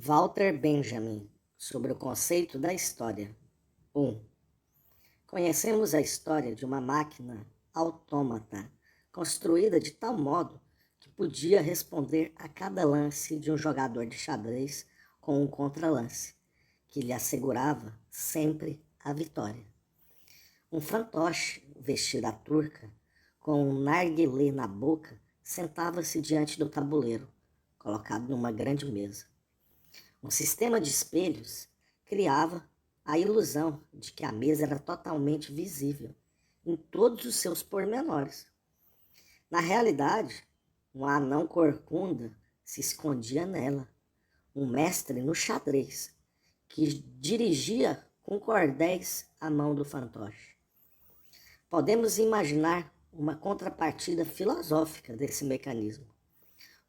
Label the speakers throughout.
Speaker 1: Walter Benjamin, sobre o conceito da história. 1. Conhecemos a história de uma máquina autômata construída de tal modo que podia responder a cada lance de um jogador de xadrez com um contralance, que lhe assegurava sempre a vitória. Um fantoche vestido à turca, com um narguilé na boca, sentava-se diante do tabuleiro, colocado numa grande mesa. Um sistema de espelhos criava a ilusão de que a mesa era totalmente visível em todos os seus pormenores. Na realidade, um anão corcunda se escondia nela, um mestre no xadrez, que dirigia com cordéis a mão do fantoche. Podemos imaginar uma contrapartida filosófica desse mecanismo.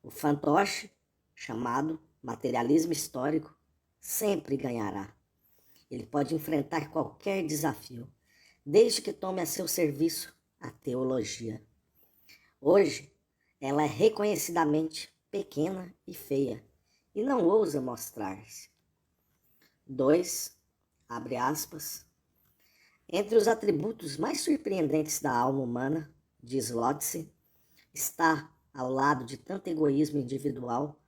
Speaker 1: O fantoche, chamado materialismo histórico, sempre ganhará. Ele pode enfrentar qualquer desafio, desde que tome a seu serviço a teologia. Hoje, ela é reconhecidamente pequena e feia, e não ousa mostrar-se. 2. Abre aspas. Entre os atributos mais surpreendentes da alma humana, diz Lotze, está, ao lado de tanto egoísmo individual,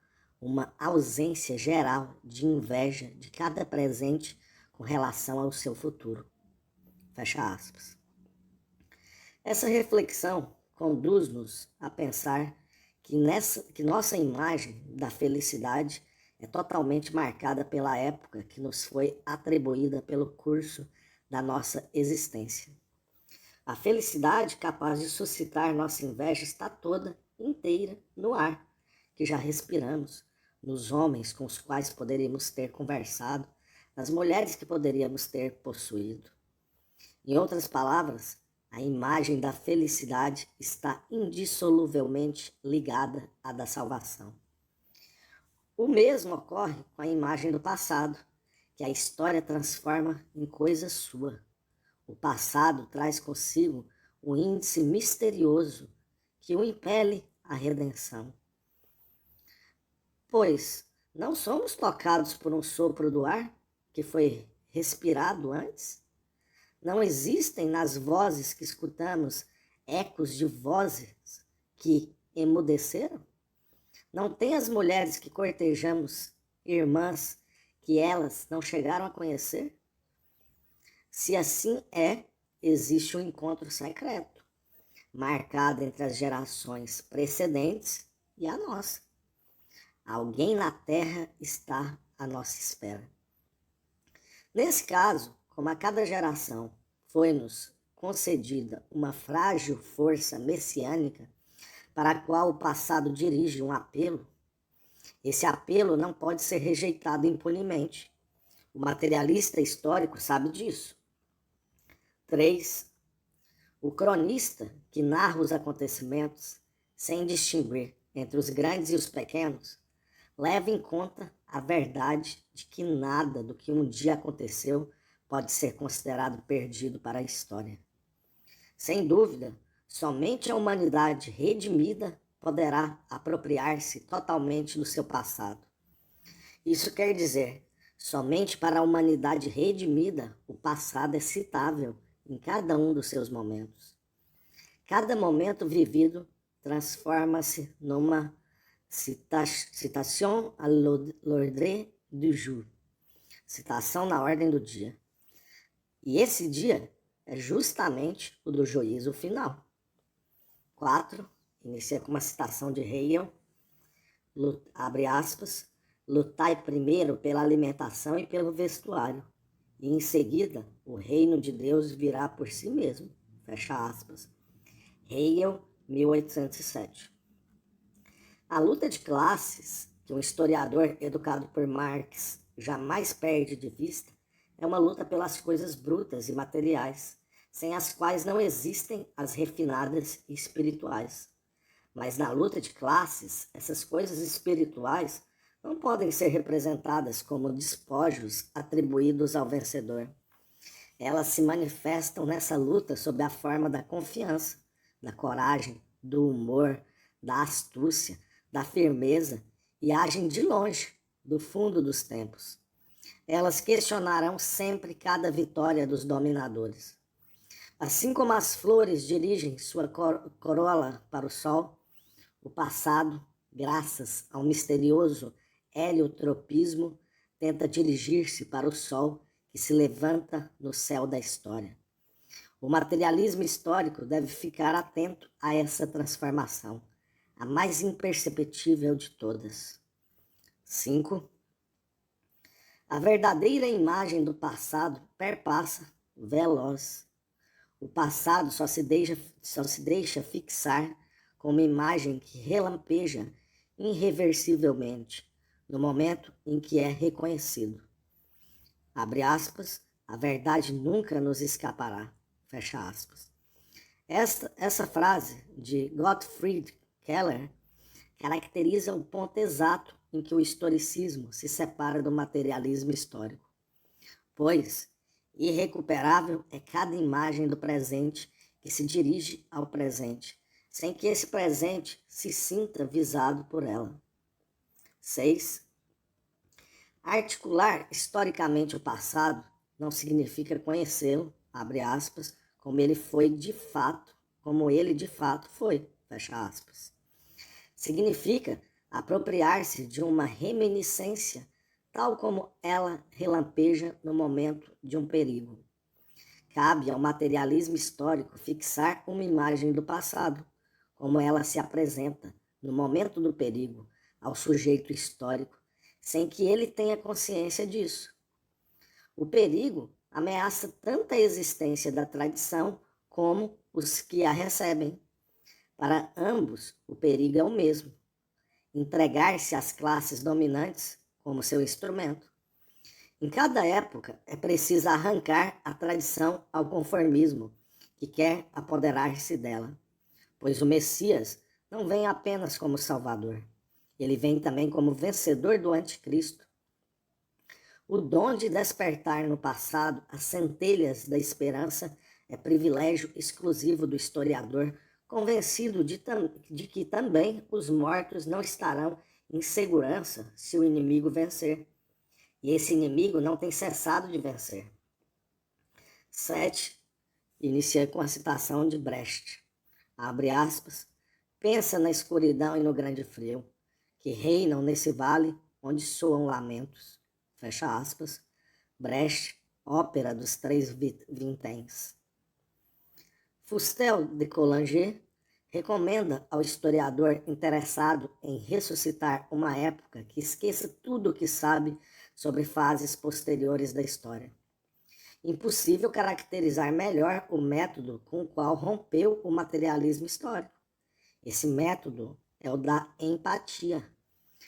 Speaker 1: uma ausência geral de inveja de cada presente com relação ao seu futuro. Fecha aspas. Essa reflexão conduz-nos a pensar que nossa imagem da felicidade é totalmente marcada pela época que nos foi atribuída pelo curso da nossa existência. A felicidade capaz de suscitar nossa inveja está toda inteira no ar que já respiramos, nos homens com os quais poderíamos ter conversado, nas mulheres que poderíamos ter possuído. Em outras palavras, a imagem da felicidade está indissoluvelmente ligada à da salvação. O mesmo ocorre com a imagem do passado, que a história transforma em coisa sua. O passado traz consigo um índice misterioso que o impele à redenção. Pois não somos tocados por um sopro do ar que foi respirado antes? Não existem nas vozes que escutamos ecos de vozes que emudeceram? Não tem as mulheres que cortejamos irmãs que elas não chegaram a conhecer? Se assim é, existe um encontro secreto, marcado entre as gerações precedentes e a nossa. Alguém na Terra está à nossa espera. Nesse caso, como a cada geração foi-nos concedida uma frágil força messiânica para a qual o passado dirige um apelo, esse apelo não pode ser rejeitado impunemente. O materialista histórico sabe disso. 3. O cronista que narra os acontecimentos, sem distinguir entre os grandes e os pequenos, leva em conta a verdade de que nada do que um dia aconteceu pode ser considerado perdido para a história. Sem dúvida, somente a humanidade redimida poderá apropriar-se totalmente do seu passado. Isso quer dizer, somente para a humanidade redimida o passado é citável em cada um dos seus momentos. Cada momento vivido transforma-se numa citation à l'ordre du jour, citação na ordem do dia. E esse dia é justamente o do juízo final. 4. Inicia com uma citação de Hegel, abre aspas, lutai primeiro pela alimentação e pelo vestuário, e em seguida o reino de Deus virá por si mesmo, fecha aspas. Hegel, 1807. A luta de classes, que um historiador educado por Marx jamais perde de vista, é uma luta pelas coisas brutas e materiais, sem as quais não existem as refinadas e espirituais. Mas na luta de classes, essas coisas espirituais não podem ser representadas como despojos atribuídos ao vencedor. Elas se manifestam nessa luta sob a forma da confiança, da coragem, do humor, da astúcia, da firmeza e agem de longe do fundo dos tempos. Elas questionarão sempre cada vitória dos dominadores. Assim como as flores dirigem sua corola para o sol, o passado, graças ao misterioso heliotropismo, tenta dirigir-se para o sol que se levanta no céu da história. O materialismo histórico deve ficar atento a essa transformação, a mais imperceptível de todas. 5. A verdadeira imagem do passado perpassa, veloz. O passado só se deixa fixar como imagem que relampeja irreversivelmente no momento em que é reconhecido. Abre aspas, a verdade nunca nos escapará. Fecha aspas. Essa frase de Gottfried Keller caracteriza o ponto exato em que o historicismo se separa do materialismo histórico, pois irrecuperável é cada imagem do presente que se dirige ao presente, sem que esse presente se sinta visado por ela. 6. Articular historicamente o passado não significa conhecê-lo, abre aspas, como ele de fato foi, fecha aspas. Significa apropriar-se de uma reminiscência tal como ela relampeja no momento de um perigo. Cabe ao materialismo histórico fixar uma imagem do passado, como ela se apresenta no momento do perigo ao sujeito histórico, sem que ele tenha consciência disso. O perigo ameaça tanto a existência da tradição como os que a recebem. Para ambos, o perigo é o mesmo: entregar-se às classes dominantes como seu instrumento. Em cada época, é preciso arrancar a tradição ao conformismo que quer apoderar-se dela, pois o Messias não vem apenas como Salvador, ele vem também como vencedor do anticristo. O dom de despertar no passado as centelhas da esperança é privilégio exclusivo do historiador, convencido de que também os mortos não estarão em segurança se o inimigo vencer. E esse inimigo não tem cessado de vencer. 7. Inicia com a citação de Brecht. Abre aspas. Pensa na escuridão e no grande frio, que reinam nesse vale onde soam lamentos. Fecha aspas. Brecht, Ópera dos Três Vinténs. Fustel de Coulanges recomenda ao historiador interessado em ressuscitar uma época que esqueça tudo o que sabe sobre fases posteriores da história. Impossível caracterizar melhor o método com o qual rompeu o materialismo histórico. Esse método é o da empatia.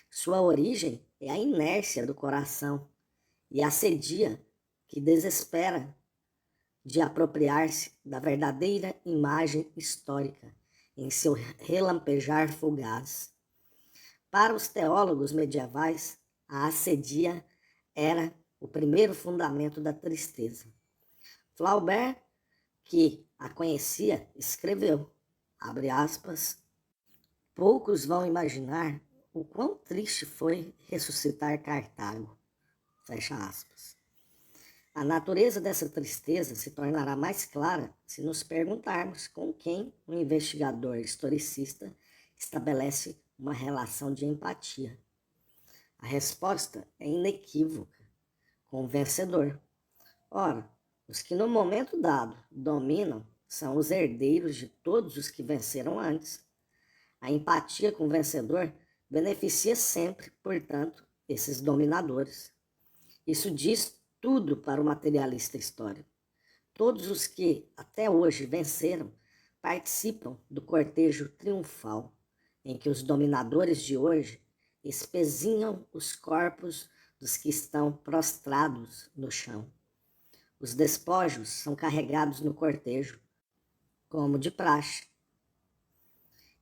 Speaker 1: Sua origem é a inércia do coração e a sedia que desespera de apropriar-se da verdadeira imagem histórica em seu relampejar fugaz. Para os teólogos medievais, a ascedia era o primeiro fundamento da tristeza. Flaubert, que a conhecia, escreveu, abre aspas, poucos vão imaginar o quão triste foi ressuscitar Cartago, fecha aspas. A natureza dessa tristeza se tornará mais clara se nos perguntarmos com quem um investigador historicista estabelece uma relação de empatia. A resposta é inequívoca, com o vencedor. Ora, os que no momento dado dominam são os herdeiros de todos os que venceram antes. A empatia com o vencedor beneficia sempre, portanto, esses dominadores. Isso diz tudo para o materialista histórico. Todos os que até hoje venceram participam do cortejo triunfal, em que os dominadores de hoje espezinham os corpos dos que estão prostrados no chão. Os despojos são carregados no cortejo, como de praxe.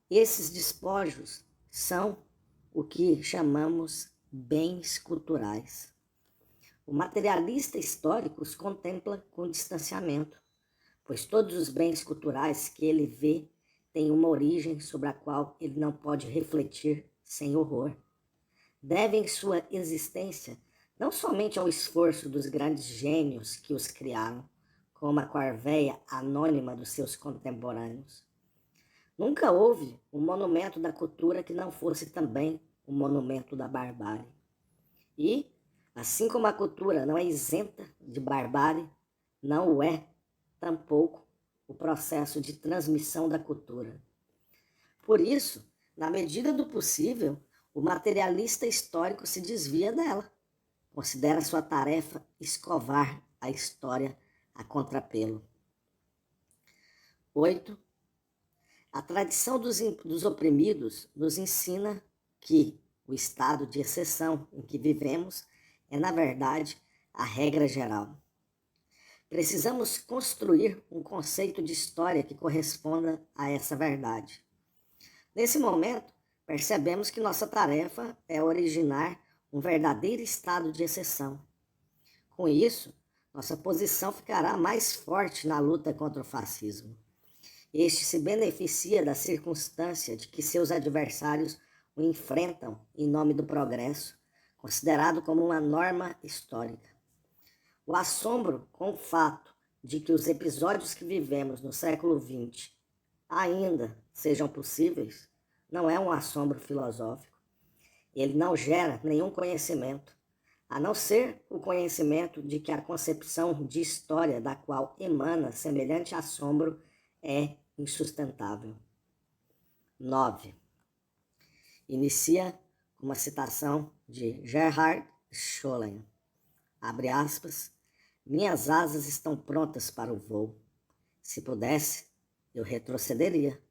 Speaker 1: Esses despojos são o que chamamos bens culturais. O materialista histórico os contempla com distanciamento, pois todos os bens culturais que ele vê têm uma origem sobre a qual ele não pode refletir sem horror. devem sua existência não somente ao esforço dos grandes gênios que os criaram, como a corvéia anônima dos seus contemporâneos. Nunca houve um monumento da cultura que não fosse também um monumento da barbárie. E, assim como a cultura não é isenta de barbárie, não o é tampouco o processo de transmissão da cultura. Por isso, na medida do possível, o materialista histórico se desvia dela. Considera sua tarefa escovar a história a contrapelo. 8. A tradição dos oprimidos nos ensina que o estado de exceção em que vivemos é, na verdade, a regra geral. Precisamos construir um conceito de história que corresponda a essa verdade. Nesse momento, percebemos que nossa tarefa é originar um verdadeiro estado de exceção. Com isso, nossa posição ficará mais forte na luta contra o fascismo. Este se beneficia da circunstância de que seus adversários o enfrentam em nome do progresso, considerado como uma norma histórica. O assombro com o fato de que os episódios que vivemos no século XX ainda sejam possíveis não é um assombro filosófico. Ele não gera nenhum conhecimento, a não ser o conhecimento de que a concepção de história da qual emana semelhante assombro é insustentável. 9. Inicia com uma citação de Gerhard Scholem. Abre aspas. Minhas asas estão prontas para o voo. Se pudesse, eu retrocederia,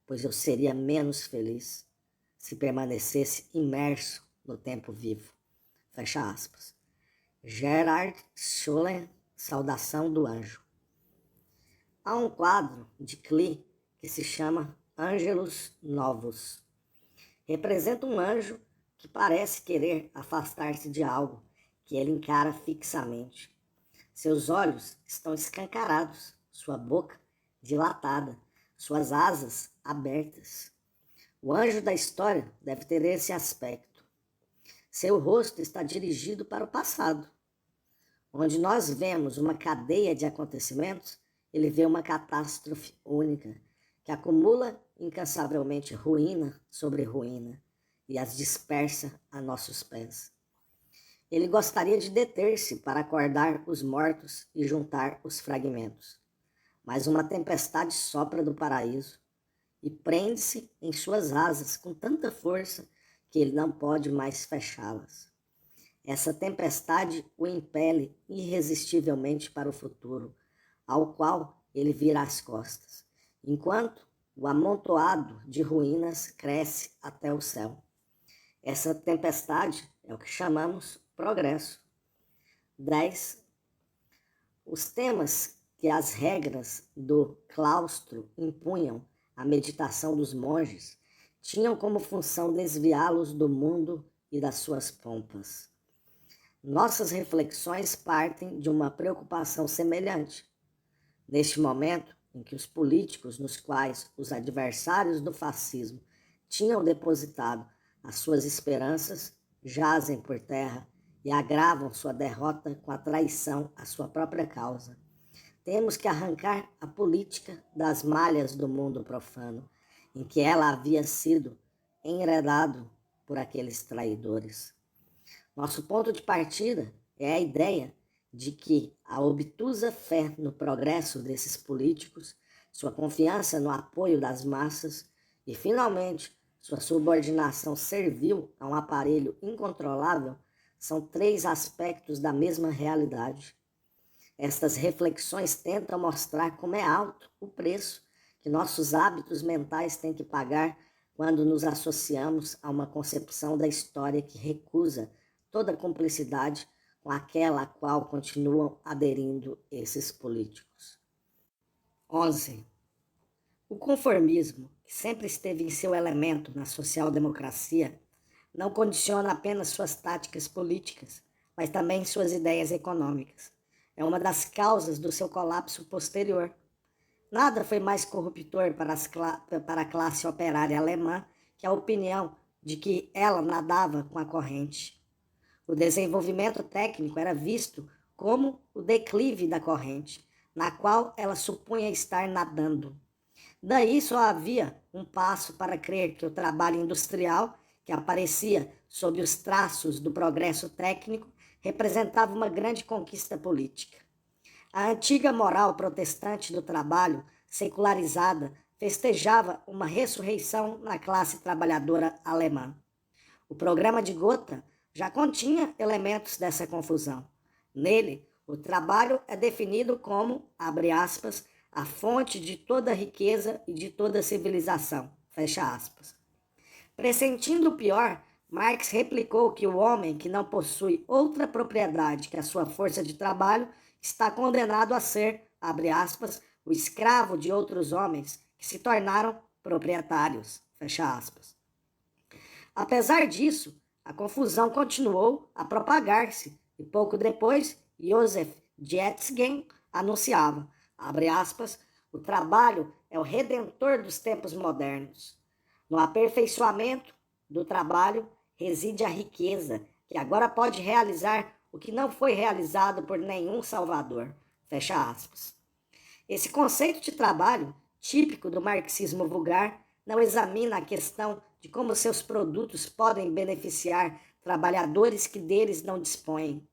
Speaker 1: pois eu seria menos feliz se permanecesse imerso no tempo vivo. Fecha aspas. Gerhard Scholem, Saudação do Anjo. Há um quadro de Klee que se chama Ângelos Novos. Representa um anjo que parece querer afastar-se de algo que ele encara fixamente. Seus olhos estão escancarados, sua boca dilatada, suas asas abertas. O anjo da história deve ter esse aspecto. Seu rosto está dirigido para o passado. Onde nós vemos uma cadeia de acontecimentos, ele vê uma catástrofe única, que acumula incansavelmente ruína sobre ruína e as dispersa a nossos pés. Ele gostaria de deter-se para acordar os mortos e juntar os fragmentos. Mas uma tempestade sopra do paraíso e prende-se em suas asas com tanta força que ele não pode mais fechá-las. Essa tempestade o impele irresistivelmente para o futuro, ao qual ele vira as costas, enquanto o amontoado de ruínas cresce até o céu. Essa tempestade é o que chamamos progresso. 10. Os temas que as regras do claustro impunham à meditação dos monges tinham como função desviá-los do mundo e das suas pompas. Nossas reflexões partem de uma preocupação semelhante. Neste momento em que os políticos nos quais os adversários do fascismo tinham depositado as suas esperanças jazem por terra e agravam sua derrota com a traição à sua própria causa. Temos que arrancar a política das malhas do mundo profano, em que ela havia sido enredado por aqueles traidores. Nosso ponto de partida é a ideia de que a obtusa fé no progresso desses políticos, sua confiança no apoio das massas e, finalmente, sua subordinação servil a um aparelho incontrolável são 3 aspectos da mesma realidade. Estas reflexões tentam mostrar como é alto o preço que nossos hábitos mentais têm que pagar quando nos associamos a uma concepção da história que recusa toda cumplicidade com aquela a qual continuam aderindo esses políticos. 11. O conformismo, que sempre esteve em seu elemento na social-democracia, não condiciona apenas suas táticas políticas, mas também suas ideias econômicas. É uma das causas do seu colapso posterior. Nada foi mais corruptor para a classe operária alemã que a opinião de que ela nadava com a corrente. O desenvolvimento técnico era visto como o declive da corrente, na qual ela supunha estar nadando. Daí só havia um passo para crer que o trabalho industrial, que aparecia sob os traços do progresso técnico, representava uma grande conquista política. A antiga moral protestante do trabalho, secularizada, festejava uma ressurreição na classe trabalhadora alemã. O programa de Gotha já continha elementos dessa confusão. Nele, o trabalho é definido como, abre aspas, a fonte de toda riqueza e de toda civilização, fecha aspas. Pressentindo o pior, Marx replicou que o homem que não possui outra propriedade que a sua força de trabalho está condenado a ser, abre aspas, o escravo de outros homens que se tornaram proprietários, fecha aspas. Apesar disso, a confusão continuou a propagar-se e pouco depois, Joseph Jettingen anunciava, abre aspas, o trabalho é o redentor dos tempos modernos. No aperfeiçoamento do trabalho reside a riqueza, que agora pode realizar o que não foi realizado por nenhum salvador, fecha aspas. Esse conceito de trabalho, típico do marxismo vulgar, não examina a questão de como seus produtos podem beneficiar trabalhadores que deles não dispõem.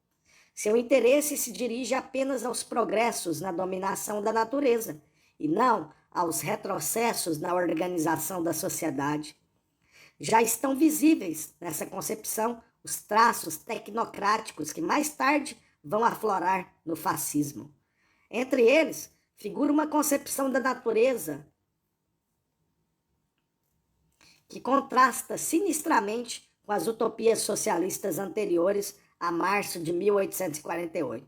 Speaker 1: Seu interesse se dirige apenas aos progressos na dominação da natureza e não aos retrocessos na organização da sociedade. Já estão visíveis nessa concepção os traços tecnocráticos que mais tarde vão aflorar no fascismo. Entre eles, figura uma concepção da natureza que contrasta sinistramente com as utopias socialistas anteriores a março de 1848.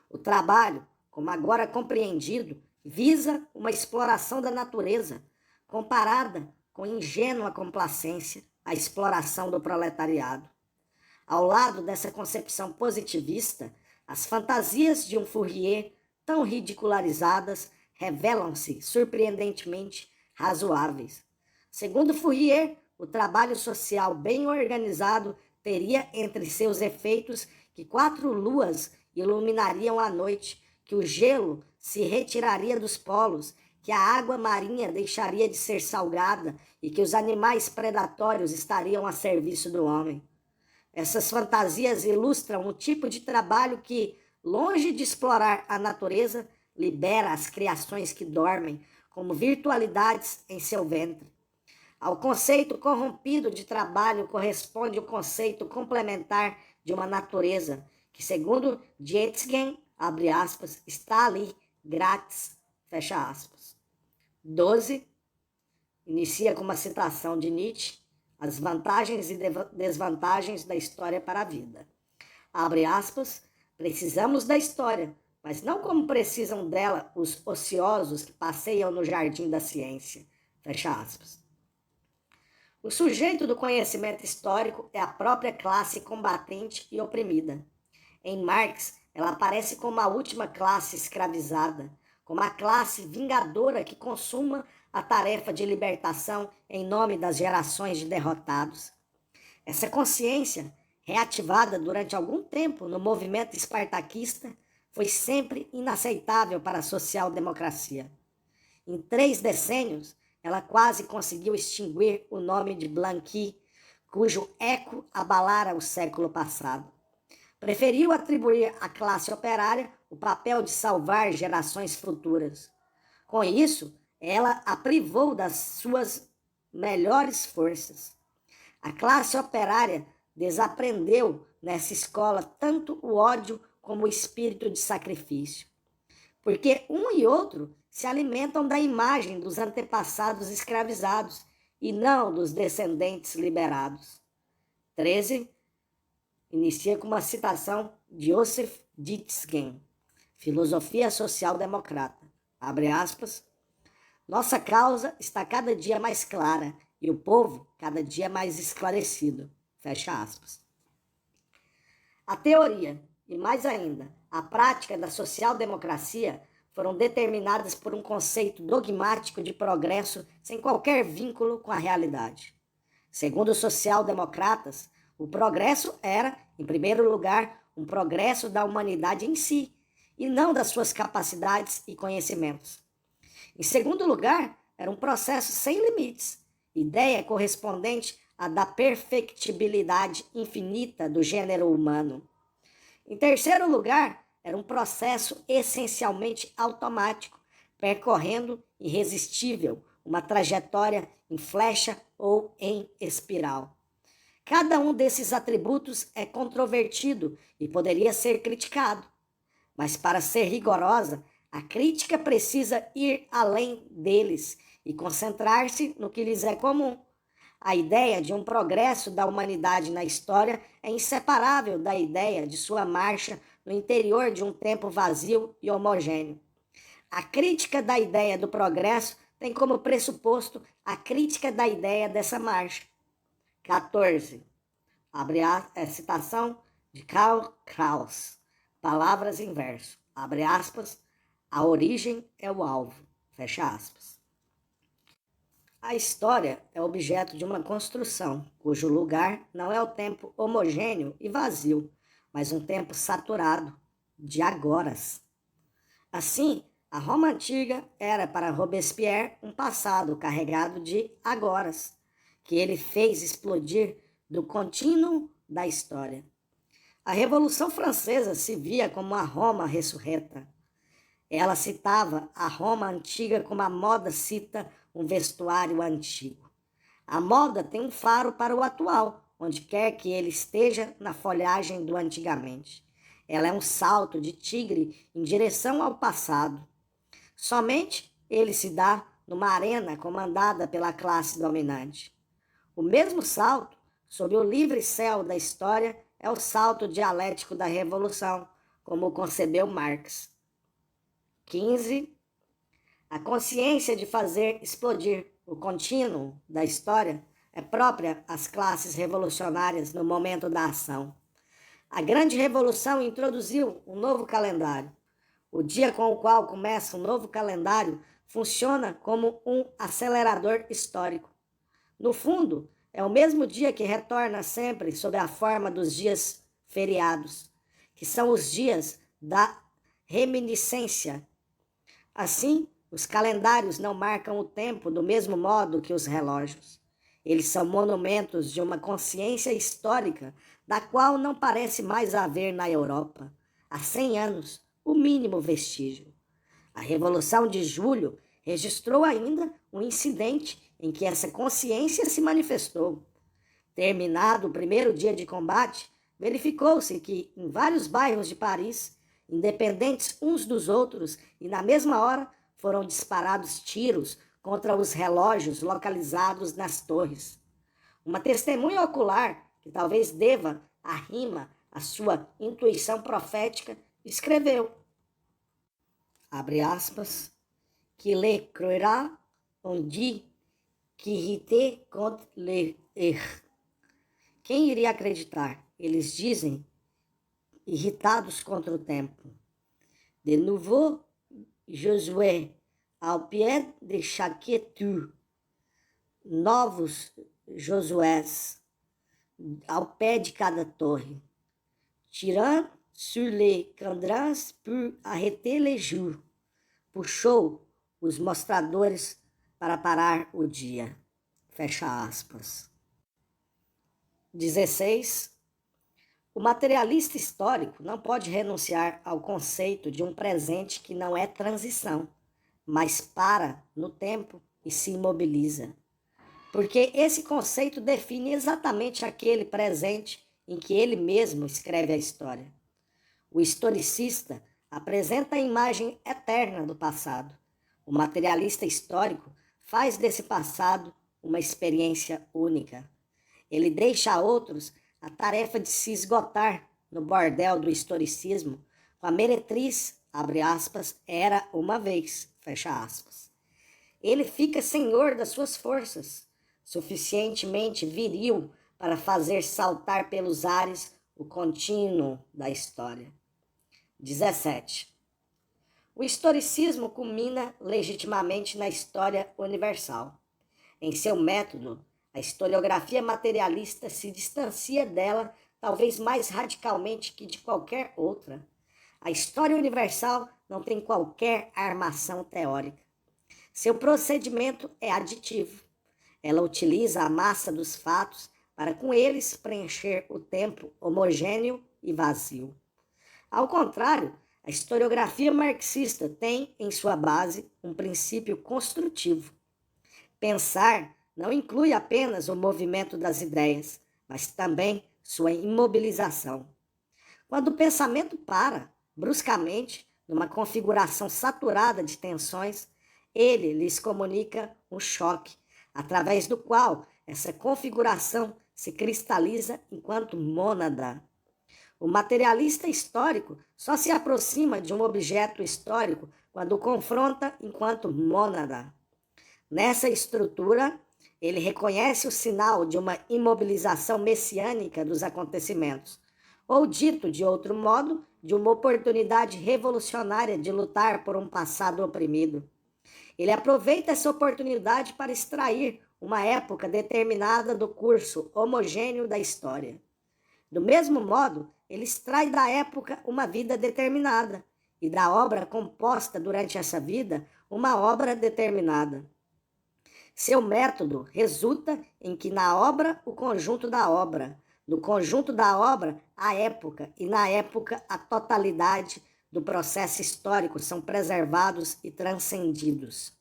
Speaker 1: O trabalho, como agora compreendido, visa uma exploração da natureza, comparada com ingênua complacência à exploração do proletariado. Ao lado dessa concepção positivista, as fantasias de um Fourier, tão ridicularizadas, revelam-se surpreendentemente razoáveis. Segundo Fourier, o trabalho social bem organizado teria entre seus efeitos que 4 luas iluminariam a noite, que o gelo se retiraria dos polos, que a água marinha deixaria de ser salgada e que os animais predatórios estariam a serviço do homem. Essas fantasias ilustram um tipo de trabalho que, longe de explorar a natureza, libera as criações que dormem como virtualidades em seu ventre. Ao conceito corrompido de trabalho corresponde o conceito complementar de uma natureza, que, segundo Jettingen, abre aspas, está ali, grátis, fecha aspas. 12. Inicia com uma citação de Nietzsche, as vantagens e desvantagens da história para a vida. Abre aspas, precisamos da história, mas não como precisam dela os ociosos que passeiam no jardim da ciência, fecha aspas. O sujeito do conhecimento histórico é a própria classe combatente e oprimida. Em Marx, ela aparece como a última classe escravizada, como a classe vingadora que consuma a tarefa de libertação em nome das gerações de derrotados. Essa consciência, reativada durante algum tempo no movimento espartaquista, foi sempre inaceitável para a social-democracia. Em 3 decênios, ela quase conseguiu extinguir o nome de Blanqui, cujo eco abalara o século passado. Preferiu atribuir à classe operária o papel de salvar gerações futuras. Com isso, ela a privou das suas melhores forças. A classe operária desaprendeu nessa escola tanto o ódio como o espírito de sacrifício. Porque um e outro se alimentam da imagem dos antepassados escravizados e não dos descendentes liberados. 13. Inicia com uma citação de Joseph Jettingen, Filosofia Social-Democrata. Abre aspas. Nossa causa está cada dia mais clara e o povo cada dia mais esclarecido. Fecha aspas. A teoria, e mais ainda, a prática da social-democracia foram determinadas por um conceito dogmático de progresso sem qualquer vínculo com a realidade. Segundo os social-democratas, o progresso era, em primeiro lugar, um progresso da humanidade em si, e não das suas capacidades e conhecimentos. Em segundo lugar, era um processo sem limites, ideia correspondente à da perfectibilidade infinita do gênero humano. Em terceiro lugar, era um processo essencialmente automático, percorrendo irresistível uma trajetória em flecha ou em espiral. Cada um desses atributos é controvertido e poderia ser criticado, mas para ser rigorosa, a crítica precisa ir além deles e concentrar-se no que lhes é comum. A ideia de um progresso da humanidade na história é inseparável da ideia de sua marcha no interior de um tempo vazio e homogêneo. A crítica da ideia do progresso tem como pressuposto a crítica da ideia dessa marcha. 14. Abre a citação de Karl Kraus. Palavras em verso. Abre aspas. A origem é o alvo. Fecha aspas. A história é objeto de uma construção, cujo lugar não é o tempo homogêneo e vazio, mas um tempo saturado de agoras. Assim, a Roma antiga era para Robespierre um passado carregado de agoras, que ele fez explodir do contínuo da história. A Revolução Francesa se via como a Roma ressurreta. Ela citava a Roma antiga como a moda cita um vestuário antigo. A moda tem um faro para o atual, onde quer que ele esteja na folhagem do antigamente. Ela é um salto de tigre em direção ao passado. Somente ele se dá numa arena comandada pela classe dominante. O mesmo salto, sob o livre céu da história, é o salto dialético da revolução, como o concebeu Marx. 15. A consciência de fazer explodir o contínuo da história é própria às classes revolucionárias no momento da ação. A grande revolução introduziu um novo calendário. O dia com o qual começa um novo calendário funciona como um acelerador histórico. No fundo, é o mesmo dia que retorna sempre sob a forma dos dias feriados, que são os dias da reminiscência. Assim, os calendários não marcam o tempo do mesmo modo que os relógios. Eles são monumentos de uma consciência histórica da qual não parece mais haver na Europa, há 100 anos, o mínimo vestígio. A Revolução de Julho registrou ainda um incidente em que essa consciência se manifestou. Terminado o primeiro dia de combate, verificou-se que, em vários bairros de Paris, independentes uns dos outros e na mesma hora, foram disparados tiros contra os relógios localizados nas torres. Uma testemunha ocular, que talvez deva a rima à sua intuição profética, escreveu, abre aspas, que le croira on dit que irrité contre l'heure. Quem iria acreditar? Eles dizem, irritados contra o tempo. De nouveau, Josué, ao pied de chaque tour. Novos Josués, ao pé de cada torre. Tirant sur les cadrans pour arrêter les jours. Puxou os mostradores para parar o dia. Fecha aspas. 16. O materialista histórico não pode renunciar ao conceito de um presente que não é transição, mas para no tempo e se imobiliza. Porque esse conceito define exatamente aquele presente em que ele mesmo escreve a história. O historicista apresenta a imagem eterna do passado. O materialista histórico faz desse passado uma experiência única. Ele deixa a outros a tarefa de se esgotar no bordel do historicismo com a meretriz, abre aspas, era uma vez, fecha aspas. Ele fica senhor das suas forças, suficientemente viril para fazer saltar pelos ares o contínuo da história. 17. O historicismo culmina legitimamente na história universal. Em seu método, A historiografia materialista se distancia dela talvez mais radicalmente que de qualquer outra. A história universal não tem qualquer armação teórica. Seu procedimento é aditivo. Ela utiliza a massa dos fatos para com eles preencher o tempo homogêneo e vazio. Ao contrário, a historiografia marxista tem em sua base um princípio construtivo. Pensar não inclui apenas o movimento das ideias, mas também sua imobilização. Quando o pensamento para, bruscamente, numa configuração saturada de tensões, ele lhes comunica um choque, através do qual essa configuração se cristaliza enquanto mônada. O materialista histórico só se aproxima de um objeto histórico quando o confronta enquanto mônada. Nessa estrutura, ele reconhece o sinal de uma imobilização messiânica dos acontecimentos, ou dito de outro modo, de uma oportunidade revolucionária de lutar por um passado oprimido. Ele aproveita essa oportunidade para extrair uma época determinada do curso homogêneo da história. Do mesmo modo, ele extrai da época uma vida determinada e da obra composta durante essa vida uma obra determinada. Seu método resulta em que na obra o conjunto da obra, no conjunto da obra a época e na época a totalidade do processo histórico são preservados e transcendidos.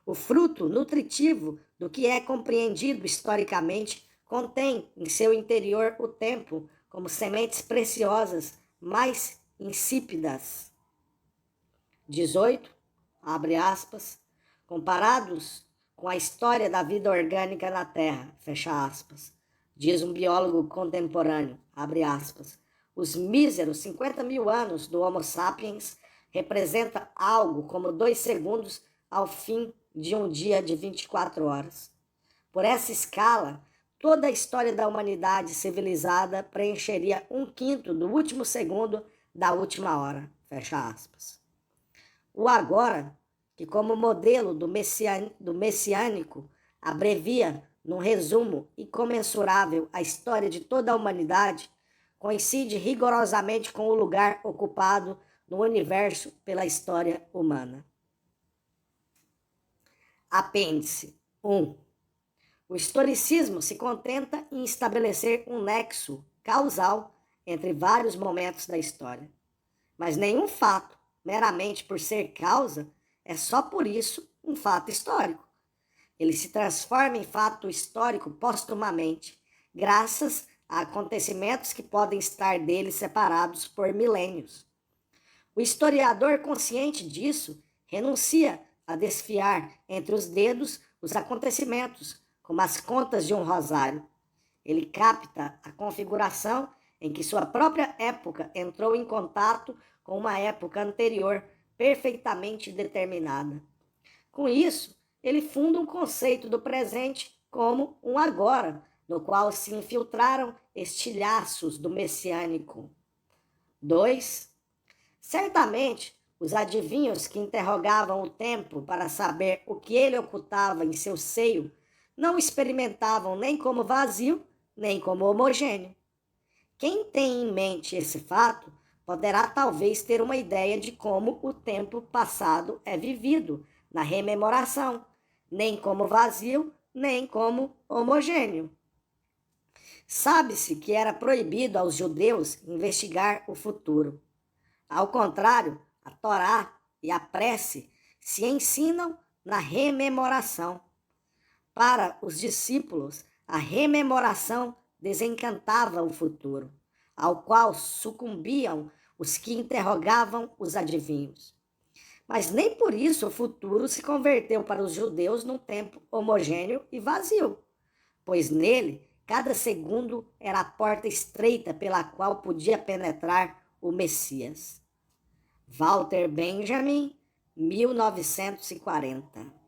Speaker 1: O fruto nutritivo do que é compreendido historicamente contém em seu interior o tempo como sementes preciosas mais insípidas. 18, abre aspas, comparados com a história da vida orgânica na Terra, fecha aspas, diz um biólogo contemporâneo, abre aspas, os míseros 50 mil anos do Homo sapiens representa algo como 2 segundos ao fim de um dia de 24 horas. Por essa escala, toda a história da humanidade civilizada preencheria 1/5 do último segundo da última hora, fecha aspas. O agora, que como modelo do messiânico abrevia, num resumo incomensurável, a história de toda a humanidade, coincide rigorosamente com o lugar ocupado no universo pela história humana. Apêndice 1. O historicismo se contenta em estabelecer um nexo causal entre vários momentos da história. Mas nenhum fato, meramente por ser causa, é só por isso um fato histórico. Ele se transforma em fato histórico postumamente, graças a acontecimentos que podem estar dele separados por milênios. O historiador, consciente disso, renuncia a desfiar entre os dedos os acontecimentos, como as contas de um rosário. Ele capta a configuração em que sua própria época entrou em contato com uma época anterior perfeitamente determinada. Com isso, ele funda um conceito do presente como um agora, no qual se infiltraram estilhaços do messiânico. 2. Certamente, os adivinhos que interrogavam o tempo para saber o que ele ocultava em seu seio não experimentavam nem como vazio, nem como homogêneo. Quem tem em mente esse fato poderá talvez ter uma ideia de como o tempo passado é vivido na rememoração, nem como vazio, nem como homogêneo. Sabe-se que era proibido aos judeus investigar o futuro. Ao contrário, a Torá e a prece se ensinam na rememoração. Para os discípulos, a rememoração desencantava o futuro, ao qual sucumbiam os que interrogavam os adivinhos. Mas nem por isso o futuro se converteu para os judeus num tempo homogêneo e vazio, pois nele cada segundo era a porta estreita pela qual podia penetrar o Messias. Walter Benjamin, 1940.